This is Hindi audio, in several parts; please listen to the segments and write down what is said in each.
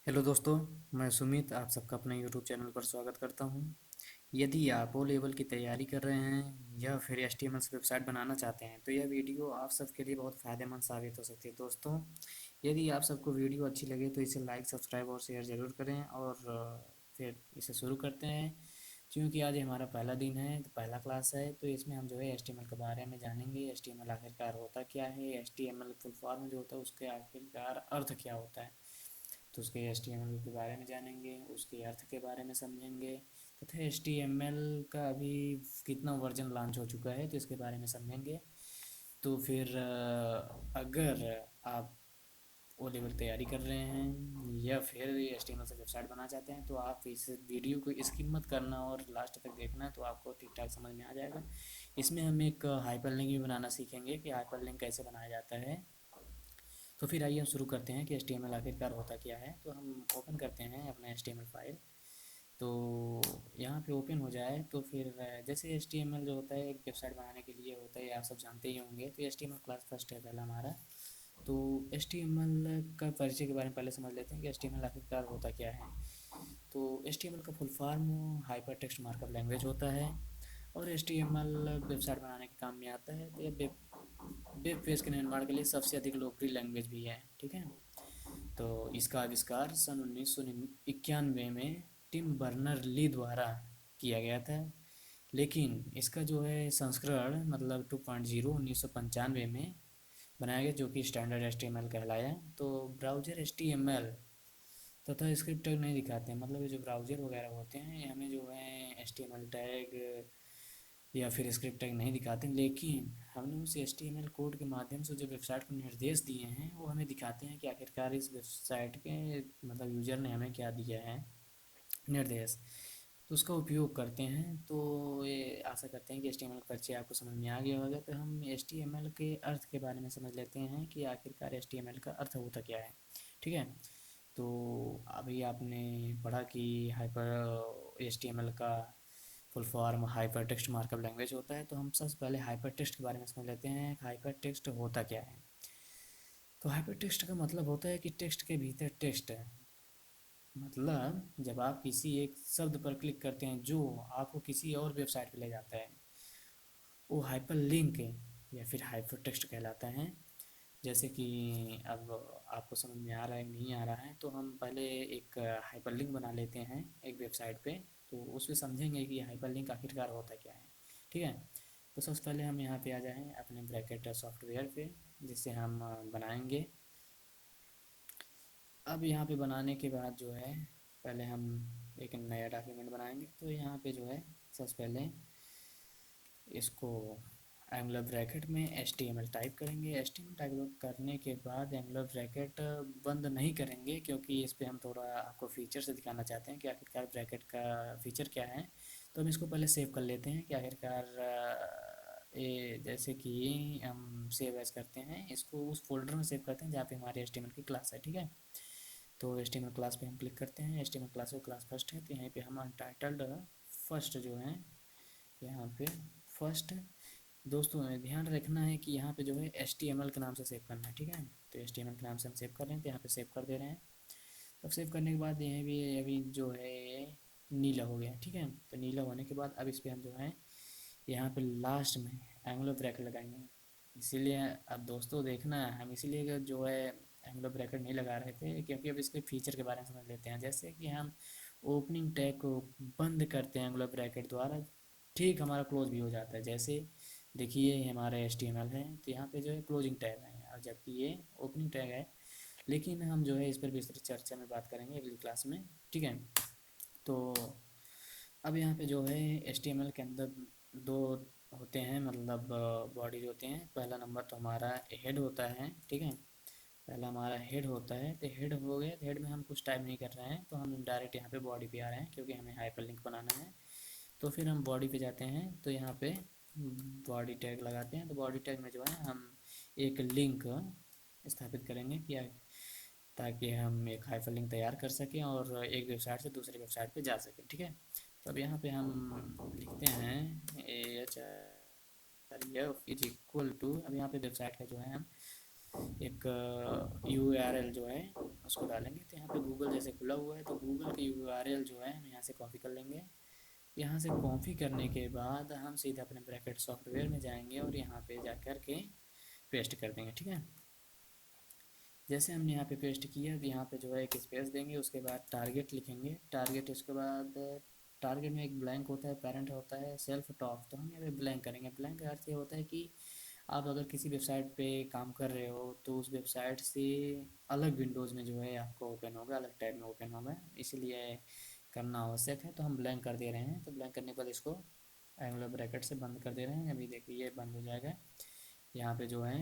हेलो दोस्तों, मैं सुमित आप सबका अपने यूट्यूब चैनल पर स्वागत करता हूं। यदि आप ओ लेवल की तैयारी कर रहे हैं या फिर एचटीएमएल से वेबसाइट बनाना चाहते हैं तो यह वीडियो आप सबके लिए बहुत फ़ायदेमंद साबित हो सकती है। दोस्तों, यदि आप सबको वीडियो अच्छी लगे तो इसे लाइक सब्सक्राइब और शेयर ज़रूर करें और फिर इसे शुरू करते हैं। क्योंकि आज हमारा पहला दिन है, तो पहला क्लास है, तो इसमें हम जो है एचटीएमएल के बारे में जानेंगे। एचटीएमएल आखिरकार होता क्या है, एचटीएमएल फुल फॉर्म जो होता है उसके आखिरकार अर्थ क्या होता है, तो उसके एचटीएमएल के बारे में जानेंगे, उसके अर्थ के बारे में समझेंगे तथा एचटीएमएल का अभी कितना वर्जन लॉन्च हो चुका है तो इसके बारे में समझेंगे। तो फिर अगर आप ओ लेवल तैयारी कर रहे हैं या फिर एचटीएमएल से वेबसाइट बनाना चाहते हैं तो आप इस वीडियो को स्किप मत करना और लास्ट तक देखना, तो आपको ठीक ठाक समझ में आ जाएगा। इसमें हम एक हाइपर लिंक भी बनाना सीखेंगे कि हाइपर लिंक कैसे बनाया जाता है। तो फिर आइए हम शुरू करते हैं कि HTML आखिरकार होता क्या है। तो हम ओपन करते हैं अपना HTML फाइल। तो यहाँ पे ओपन हो जाए तो फिर जैसे HTML जो होता है एक वेबसाइट बनाने के लिए होता है, आप सब जानते ही होंगे। तो HTML क्लास फर्स्ट है पहला हमारा। तो HTML का परिचय के बारे में पहले समझ लेते हैं कि HTML आखिरकार होता क्या है। तो HTML का full form hyper text markup language होता है और HTML वेबसाइट बनाने के काम में आता है। तो यह वेब पेज के निर्माण के लिए सबसे अधिक लोकप्रिय लैंग्वेज भी है, ठीक है। तो इसका आविष्कार सन 1991 में टिम बर्नर ली द्वारा किया गया था। लेकिन इसका जो है संस्करण मतलब 2.0 1995 में बनाया गया, जो कि स्टैंडर्ड HTML कहलाया। तो ब्राउज़र HTML तथा स्क्रिप्ट टैग नहीं दिखाते हैं, मतलब ये जो ब्राउज़र वगैरह होते हैं हमें जो है HTML टैग या फिर स्क्रिप्ट टैग नहीं दिखाते, लेकिन हमने उस HTML कोड के माध्यम से जो वेबसाइट को निर्देश दिए हैं वो हमें दिखाते हैं कि आखिरकार इस वेबसाइट के मतलब यूज़र ने हमें क्या दिया है निर्देश। तो उसका उपयोग करते हैं। तो ये आशा करते हैं कि HTML का परिचय आपको समझ में आ गया होगा। तो हम HTML के अर्थ के बारे में समझ लेते हैं कि आखिरकार HTML का अर्थ होता क्या है, ठीक है। तो अभी आपने पढ़ा कि हाइपर HTML का full form hyper text markup language होता है। तो हम सबसे पहले हाइपर टेक्स्ट के बारे में समझ लेते हैं। हाइपर टेक्स्ट होता क्या है। तो हाइपर टेक्स्ट का मतलब होता है कि टेक्स्ट के भीतर टेक्स्ट है। मतलब जब आप किसी एक शब्द पर क्लिक करते हैं जो आपको किसी और वेबसाइट पे ले जाता है, वो हाइपर लिंक या फिर हाइपर टेक्स्ट कहलाता है। जैसे कि अब आपको समझ में आ रहा है नहीं आ रहा है, तो हम पहले एक हाइपर लिंक बना लेते हैं एक वेबसाइट पे। तो उसमें समझेंगे कि हाइपर लिंक आखिरकार होता क्या है, ठीक है। तो सबसे पहले हम यहाँ पे आ जाएं अपने ब्रैकेट सॉफ्टवेयर पे, जिससे हम बनाएंगे। अब यहाँ पे बनाने के बाद जो है पहले हम एक नया डॉक्यूमेंट बनाएंगे। तो यहाँ पे जो है सबसे पहले इसको एंगुलर ब्रैकेट में HTML टाइप करेंगे। HTML टाइप करने के बाद एंगुलर ब्रैकेट बंद नहीं करेंगे, क्योंकि इस पे हम थोड़ा आपको फीचर से दिखाना चाहते हैं कि आखिरकार ब्रैकेट का फीचर क्या है। तो हम इसको पहले सेव कर लेते हैं कि आखिरकार ये जैसे कि हम सेव एज करते हैं इसको उस फोल्डर में सेव करते हैं जहाँ पे हमारी HTML की क्लास है, ठीक है। तो HTML क्लास पे हम क्लिक करते हैं। HTML क्लास में क्लास फर्स्ट है, तो यहाँ पे हम अनटाइटल्ड फर्स्ट जो है यहाँ पे फर्स्ट। दोस्तों ध्यान रखना है कि यहाँ पे जो है HTML के नाम से सेव करना है, ठीक है। तो HTML के नाम से हम सेव कर रहे हैं, तो यहाँ पे सेव कर दे रहे हैं। तब सेव करने के बाद ये भी अभी जो है नीला हो गया, ठीक है। तो नीला होने के बाद अब इस पर हम जो है यहाँ पे लास्ट में एंगुलर ब्रैकेट लगाएंगे। इसीलिए अब दोस्तों देखना, हम इसीलिए जो है एंगुलर ब्रैकेट नहीं लगा रहे थे, क्योंकि अब इसके फीचर के बारे में समझ लेते हैं। जैसे कि हम ओपनिंग टैग को बंद करते हैं एंगुलर ब्रैकेट द्वारा, ठीक हमारा क्लोज भी हो जाता है। जैसे देखिए ये हमारा HTML है, तो यहाँ पे जो है क्लोजिंग टैग है और जबकि ये ओपनिंग टैग है। लेकिन हम जो है इस पर विस्तृत चर्चा में बात करेंगे अगली क्लास में, ठीक है। तो अब यहाँ पे जो है HTML के अंदर दो होते हैं, मतलब बॉडीज होते हैं। पहला नंबर तो हमारा हेड होता है, ठीक है। पहला हमारा हेड होता है, तो हेड हो गया। तो हेड में हम कुछ टाइप नहीं कर रहे हैं, तो हम डायरेक्ट यहाँ पे बॉडी पे आ रहे हैं क्योंकि हमें हाइपर लिंक बनाना है। तो फिर हम बॉडी पे जाते हैं, तो यहाँ पे बॉडी टैग लगाते हैं। तो बॉडी टैग में जो है हम एक लिंक स्थापित करेंगे कि ताकि हम एक हाइपर लिंक तैयार कर सकें और एक वेबसाइट से दूसरी वेबसाइट पे जा सकें, ठीक है। तो अब यहाँ पे हम लिखते हैं AHREF इज इक्वल टू, अब यहाँ पे वेबसाइट का जो है हम एक URL जो है उसको डालेंगे। तो यहाँ पे गूगल जैसे खुला हुआ है तो गूगल की URL जो है हम यहाँ से कॉपी कर लेंगे। यहाँ से कॉपी करने के बाद हम सीधे अपने ब्रैकेट सॉफ्टवेयर में जाएंगे और यहाँ पे जा कर के पेस्ट कर देंगे। ठीक है, जैसे हमने यहाँ पे पेस्ट किया तो यहाँ पे जो है एक स्पेस देंगे, उसके बाद टारगेट लिखेंगे। टारगेट इसके बाद टारगेट में एक ब्लैंक होता है, पेरेंट होता है, सेल्फ टॉप। तो हम यहाँ पे ब्लैंक करेंगे। ब्लैंक का अर्थ ये होता है कि आप अगर किसी वेबसाइट पे काम कर रहे हो तो उस वेबसाइट से अलग विंडोज़ में जो है आपको ओपन होगा, अलग टाइप में ओपन होगा, इसलिए करना आवश्यक है। तो हम ब्लैंक कर दे रहे हैं। तो ब्लैंक करने के बाद इसको एंगुलर ब्रैकेट से बंद कर दे रहे हैं। अभी देखिए ये बंद हो जाएगा। यहाँ पे जो है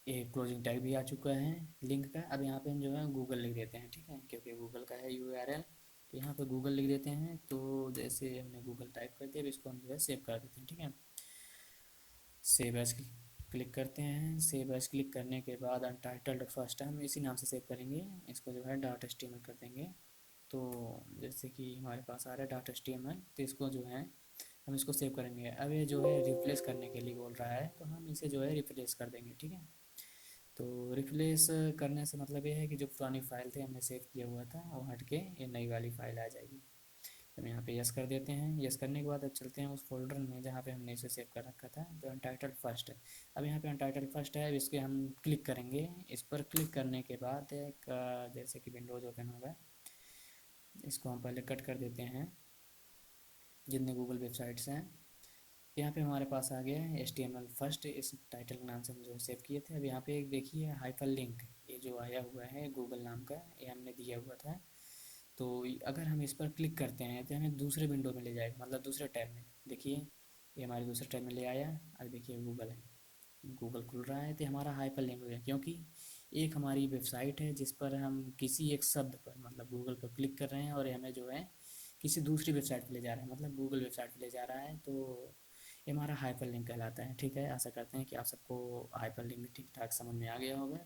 एक क्लोजिंग टैग भी आ चुका है लिंक का। अब यहाँ पे हम जो है गूगल लिख देते हैं। ठीक है, क्योंकि गूगल का है URL, तो यहाँ पे गूगल लिख देते हैं। तो जैसे हमने गूगल टाइप कर दिया, अब इसको हम जो है सेव कर देते हैं। ठीक है, सेव एज क्लिक करते हैं। सेव एज क्लिक करने के बाद अनटाइटल्ड फर्स्ट हम इसी नाम से सेव करेंगे। इसको जो है .html कर देंगे। तो जैसे कि हमारे पास आ रहा है .html, तो इसको जो है हम इसको सेव करेंगे। अब ये जो है रिप्लेस करने के लिए बोल रहा है, तो हम इसे जो है रिप्लेस कर देंगे। ठीक है, तो रिप्लेस करने से मतलब ये है कि जो पुरानी फाइल थी हमने सेव किया हुआ था वो हट के ये नई वाली फाइल आ जाएगी। हम यहाँ पे यस कर देते हैं। यस करने के बाद अब चलते हैं उस फोल्डर में जहाँ पे हमने इसे सेव कर रखा था, तो अनटाइटल्ड फर्स्ट है। अब यहाँ पे अनटाइटल्ड फर्स्ट है, अब इसके हम क्लिक करेंगे। इस पर क्लिक करने के बाद एक जैसे कि विंडोज़ ओपन होगा, इसको हम पहले कट कर देते हैं जितने गूगल वेबसाइट्स हैं। यहाँ पे हमारे पास आ गया है HTML फर्स्ट, इस टाइटल के नाम से हम जो सेव किए थे। अब यहाँ पे एक देखिए हाइपर लिंक, ये जो आया हुआ है गूगल नाम का, ये हमने दिया हुआ था। तो अगर हम इस पर क्लिक करते हैं तो हमें दूसरे विंडो में ले जाएगा, मतलब दूसरे टैब में। देखिए ये हमारे दूसरे टैब में ले आया। अब देखिए गूगल है, गूगल खुल रहा है, तो हमारा हाइपर लिंक हो गया। क्योंकि एक हमारी वेबसाइट है जिस पर हम किसी एक शब्द पर मतलब गूगल पर क्लिक कर रहे हैं और हमें जो है किसी दूसरी वेबसाइट पर ले जा रहा है, मतलब गूगल वेबसाइट पर ले जा रहा है। तो ये हमारा हाइपर लिंक कहलाता है। ठीक है, आशा करते हैं कि आप सबको हाइपर लिंक ठीक ठाक समझ में आ गया होगा।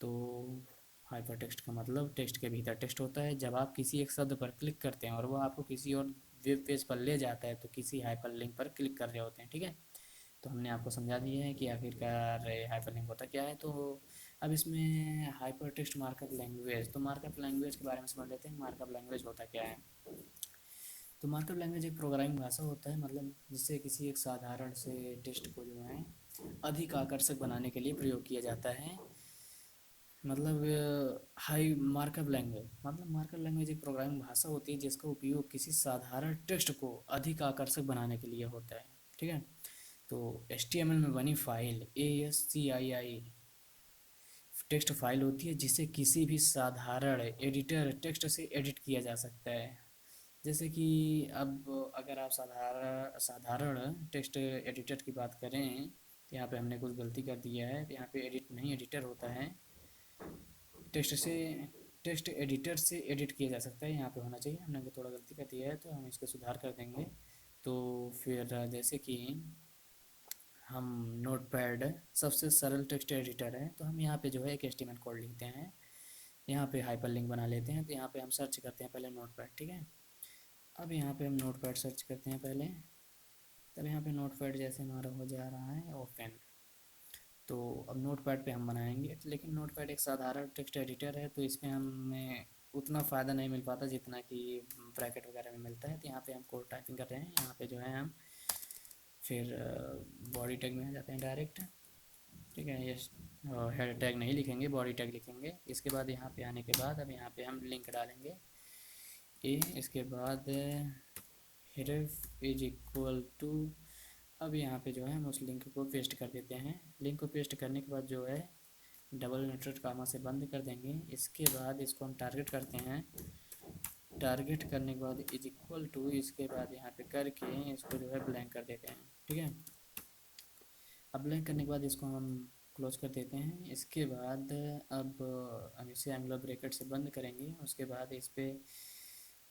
तो हाइपर टेक्स्ट का मतलब टेक्स्ट के भीतर टेक्स्ट होता है। जब आप किसी एक शब्द पर क्लिक करते हैं और वो आपको किसी और वेब पेज पर ले जाता है तो किसी हाइपर लिंक पर क्लिक कर रहे होते हैं। ठीक है, तो हमने आपको समझा दिया है कि आखिरकार हाइपर लिंक होता क्या है। तो अब इसमें हाइपर टेक्स्ट मार्कअप लैंग्वेज, तो मार्कअप लैंग्वेज के बारे में समझ लेते हैं। मार्कअप लैंग्वेज होता क्या है। तो मार्कअप लैंग्वेज एक प्रोग्रामिंग भाषा होता है, मतलब जिससे किसी एक साधारण से टेक्स्ट को जो है अधिक आकर्षक बनाने के लिए प्रयोग किया जाता है। मतलब हाई मार्कअप लैंग्वेज, मतलब मार्कअप लैंग्वेज एक प्रोग्रामिंग भाषा होती है जिसका उपयोग किसी साधारण टेक्स्ट को अधिक आकर्षक बनाने के लिए होता है। ठीक है, तो HTML में बनी फाइल ASCII टेक्स्ट फाइल होती है जिसे किसी भी साधारण एडिटर टेक्स्ट से एडिट किया जा सकता है। जैसे कि अब अगर आप साधारण साधारण टेक्स्ट एडिटर की बात करें तो यहाँ पे हमने कुछ गलती कर दिया है। यहाँ पे एडिट नहीं एडिटर होता है, टेक्स्ट से टेक्स्ट एडिटर से एडिट किया जा सकता है, यहाँ पे होना चाहिए। हमने थोड़ा गलती कर दिया है तो हम इसको सुधार कर देंगे। तो फिर जैसे कि हम नोटपैड सबसे सरल टेक्स्ट एडिटर है, तो हम यहाँ पे जो है एक HTML कोड लिखते हैं, यहाँ पे हाइपर लिंक बना लेते हैं। तो यहाँ पे हम सर्च करते हैं पहले नोटपैड। ठीक है, अब यहाँ पे हम नोटपैड सर्च करते हैं पहले। तब यहाँ पे नोटपैड जैसे हमारा हो जा रहा है ओपन। तो अब नोटपैड पे हम बनाएंगे, लेकिन नोटपैड एक साधारण टेक्स्ट एडिटर है तो इसमें हमें उतना फ़ायदा नहीं मिल पाता जितना कि ब्रैकेट वगैरह में मिलता है। तो यहाँ पे हम कोड टाइपिंग कर रहे हैं, यहाँ पे जो है हम फिर बॉडी टैग में आ जाते हैं डायरेक्ट। ठीक है, ये हेड टैग नहीं लिखेंगे, बॉडी टैग लिखेंगे। इसके बाद यहाँ पे आने के बाद अब यहाँ पे हम लिंक डालेंगे इसके बाद href इज इक्वल टू, अब यहाँ पे जो है हम उस लिंक को पेस्ट कर देते हैं। लिंक को पेस्ट करने के बाद जो है डबल इन्वर्टेड कामा से बंद कर देंगे। इसके बाद इसको हम टारगेट करते हैं। टारगेट करने के बाद इज इक्वल टू, इसके बाद यहाँ पे करके इसको जो है ब्लैंक कर देते हैं। ठीक है, अब ब्लैंक करने के बाद इसको हम क्लोज कर देते हैं। इसके बाद अब हम इसे एंगुलर ब्रैकेट से बंद करेंगे। उसके बाद इस पर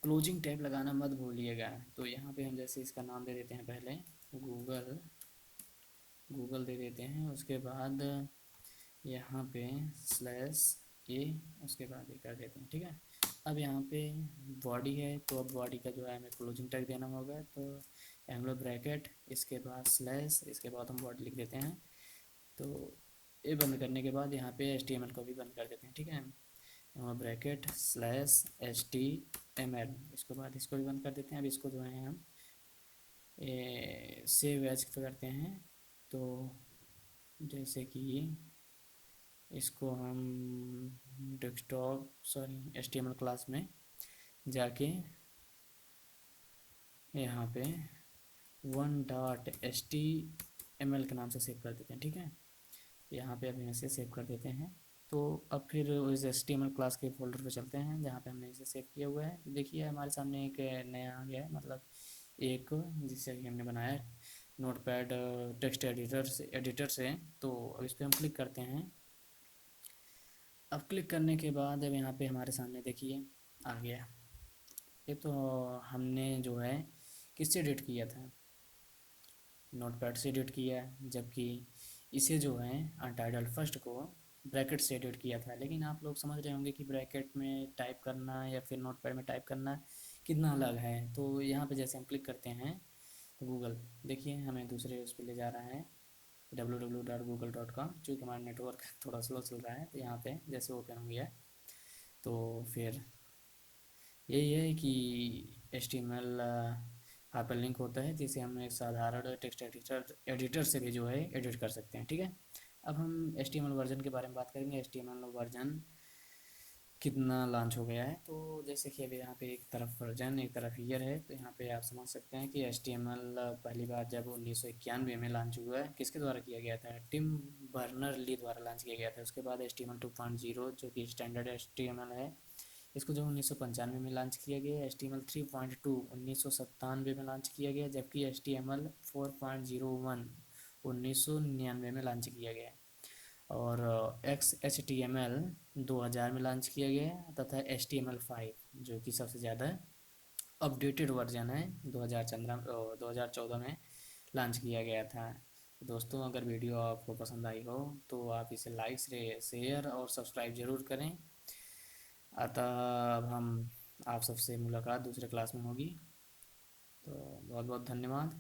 क्लोजिंग टैब लगाना मत भूलिएगा। तो यहाँ पे हम जैसे इसका नाम दे देते हैं, पहले गूगल गूगल दे देते हैं। उसके बाद यहाँ पे स्लैश ए, उसके बाद ये कर देते हैं। ठीक है, अब यहाँ पे बॉडी है तो अब बॉडी का जो है हमें क्लोजिंग टैग देना होगा। तो एंगुलर ब्रैकेट, इसके बाद स्लैश, इसके बाद हम बॉडी लिख देते हैं। तो ये बंद करने के बाद यहाँ पे HTML को भी बंद कर देते हैं, ठीक है। ब्रैकेट स्लैश HTML, इसके बाद इसको भी बंद कर देते हैं। अब इसको जो है हम सेव एज करते हैं। तो जैसे कि इसको हम डेस्कटॉप HTML क्लास में जाके यहाँ पे 1.html के नाम से सेव कर देते हैं, ठीक है। यहाँ पे अभी ऐसे सेव कर देते हैं। तो अब फिर उस HTML क्लास के फोल्डर पे चलते हैं जहाँ पे हमने इसे सेव किया हुआ है। तो देखिए हमारे सामने एक नया आ गया है, मतलब एक जिसे कि हमने बनाया है नोटपैड टेक्स्ट एडिटर से। तो अब इस पर हम क्लिक करते हैं। अब क्लिक करने के बाद अब यहाँ पे हमारे सामने देखिए आ गया। ये तो हमने जो है किससे एडिट किया था, नोटपैड से एडिट किया है, जबकि इसे जो है अनटाइटल्ड फर्स्ट को ब्रैकेट से एडिट किया था। लेकिन आप लोग समझ रहे होंगे कि ब्रैकेट में टाइप करना या फिर नोटपैड में टाइप करना कितना अलग है। तो यहाँ पे जैसे हम क्लिक करते हैं तो गूगल देखिए हमें दूसरे उस पर ले जा रहा है, www.google.com। चूँकि हमारा नेटवर्क थोड़ा स्लो चल रहा है तो यहाँ पे जैसे ओपन हो गया तो फिर यही है कि HTML हाइपरलिंक होता है, जिसे हम एक साधारण टेक्स्ट एडिटर से भी जो है एडिट कर सकते हैं, ठीक है। अब हम HTML वर्जन के बारे में बात करेंगे। HTML वर्जन कितना लॉन्च हो गया है। तो जैसे कि अभी यहाँ पे एक तरफ वर्जन एक तरफ ईयर है, तो यहाँ पे आप समझ सकते हैं कि HTML पहली बार जब 1991 में लॉन्च हुआ है, किसके द्वारा किया गया था, टिम बर्नर ली द्वारा लॉन्च किया गया था। उसके बाद HTML 2.0 जो कि स्टैंडर्ड HTML है, इसको जो 1995 में लॉन्च किया गया। HTML 3.2 1997 में लॉन्च किया गया, जबकि HTML 4.01 1999 में लॉन्च किया गया। और XHTML 2000 में लॉन्च किया गया, तथा HTML5 जो कि सबसे ज़्यादा अपडेटेड वर्जन है 2014 में लॉन्च किया गया था। तो दोस्तों अगर वीडियो आपको पसंद आई हो तो आप इसे लाइक शेयर और सब्सक्राइब ज़रूर करें। अतः अब हम आप सबसे मुलाकात दूसरे क्लास में होगी। तो बहुत बहुत धन्यवाद।